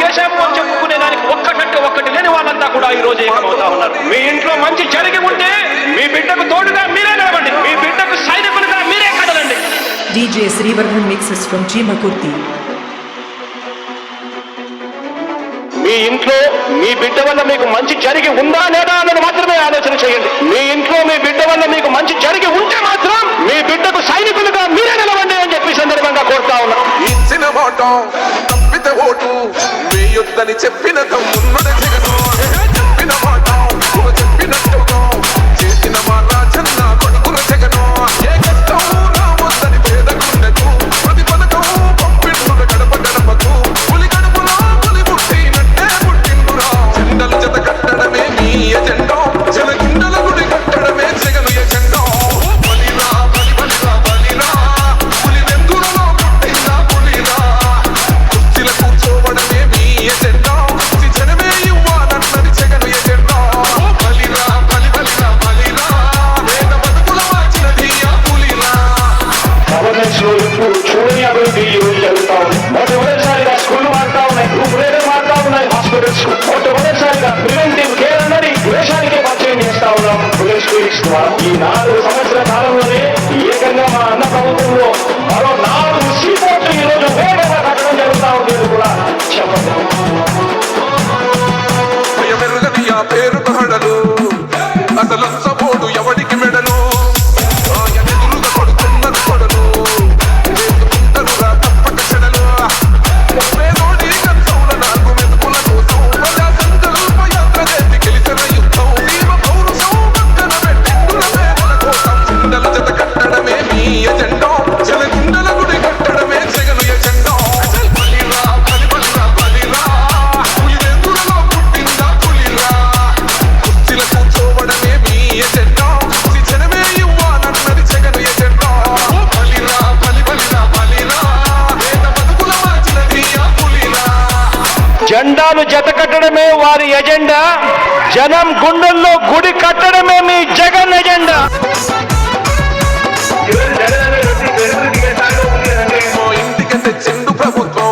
చేశాము అని చెప్పుకునే దానికి ఒక్కటంటే ఒక్కటి లేని వాళ్ళంతా కూడా ఈ రోజు ఏకమవుతా ఉన్నారు. మీ ఇంట్లో మంచి జరిగి ఉంటే మీ బిడ్డకు తోడుగా మీరే నిలవండి, మీ బిడ్డకు సైనికులుగా మీరే కదలండి. DJ Srivarman mixes from Chimakurti. మీ ఇంట్లో మీ బిడ్డ వల్ల మీకు మంచి జరిగి ఉందా లేదా అన్నది మాత్రమే ఆలోచన చేయండి. మీ ఇంట్లో మీ బిడ్డ వల్ల మీకు మంచి జరిగి ఉంటే మాత్రం మీ బిడ్డకు సైనికులుగా మీరే నిలవండి అని చెప్పి సందర్భంగా కోరుతా ఉన్నాం. ఇచ్చిన మాట తప్పితే ఓటు వేయొద్దని చెప్పిన తమ్ముడు జగను, చెప్పిన మాట చెప్పినట్టుగా చేసిన మాట చిన్న కొడుకుల జగను. ఏ కష్టం రావద్దని పేదకుండకు ప్రతి పథకం పంపిండు గడప గడపకు. పులి గడపలో పులి పుట్టినట్టే పుట్టిండురా. జెండలు జత కట్టడమే మీ ఎజెండా, జనగుండల గుడి కట్టడమే జగను ఎజెండా. బలిరా బలి బలిరా బలిరా, పులి వెందులలో పుట్టిందా పులిరా. కుర్చీల కూర్చోవడమే మీ ఎజెండా, జనమే ఇవ్వాలన్నది జగను ఎజెండా. బలిరా బలి బలిరా బలిరా, వేద బతుకుల మార్చినది ఆ పులిరా. గవర్నెన్స్ లో ఇప్పుడు చూడని అభివృద్ధి ఈ రోజు జరుగుతా ఉంది. మొట్టమొదటిసారిగా స్కూళ్లు మారుతా ఉన్నాయి, గ్రూప్ మారుతా ఉన్నాయి, హాస్పిటల్స్ మొట్టమొదటిసారిగా ప్రివెంటివ్ కేర్ అన్నది దేశానికే పరిచయం చేస్తా ఉన్నాం. ఈ 4 సంవత్సరాల కాలంలోనే ఏకంగా మా అన్న ప్రభుత్వంలో మరో 4 సీపోర్ట్లు ఈ రోజు వేగంగా కట్టడం జరుగుతా ఉంది కూడా చెప్పండి. భయమెరుగని ఆ పేరు హడలు, అసలు సపోడు ఎవడికి మెడలు. ఆయనెదురుగా కొడుతున్నది కొడలు, చేసుకుంటారురా తప్పక చెడలు. పేదోడి కంచంల 4 మెతుకుల కోసం ప్రజా సంకల్ప యాత్ర చేసి గెలిచిన యుద్ధం. జీవ పౌరుషం పక్కన పెట్టిండుల పేదల కోసం. జెండల జత కట్టడమే మీ ఎజెండా, జనగుండల గుడి కట్టడమే జగను ఎజెండా. బలిరా బలి బలిరా బలిరా, పులి వెందులలో పుట్టిందా పులిరా. కుర్చీల కూర్చోవడమే మీ ఎజెండా, జనమే ఇవ్వాలన్నది జగను ఎజెండా. బలిరా బలి బలిరా బలిరా, వేద బతుకుల మార్చినది ఆ పులిరా. జెండాలు జత కట్టడమే వారి ఎజెండా, జనం గుండెల్లో గుడి కట్టడమే మీ జగన్ ఎజెండా. మా ఇంటికి తెచ్చిండు ప్రభుత్వం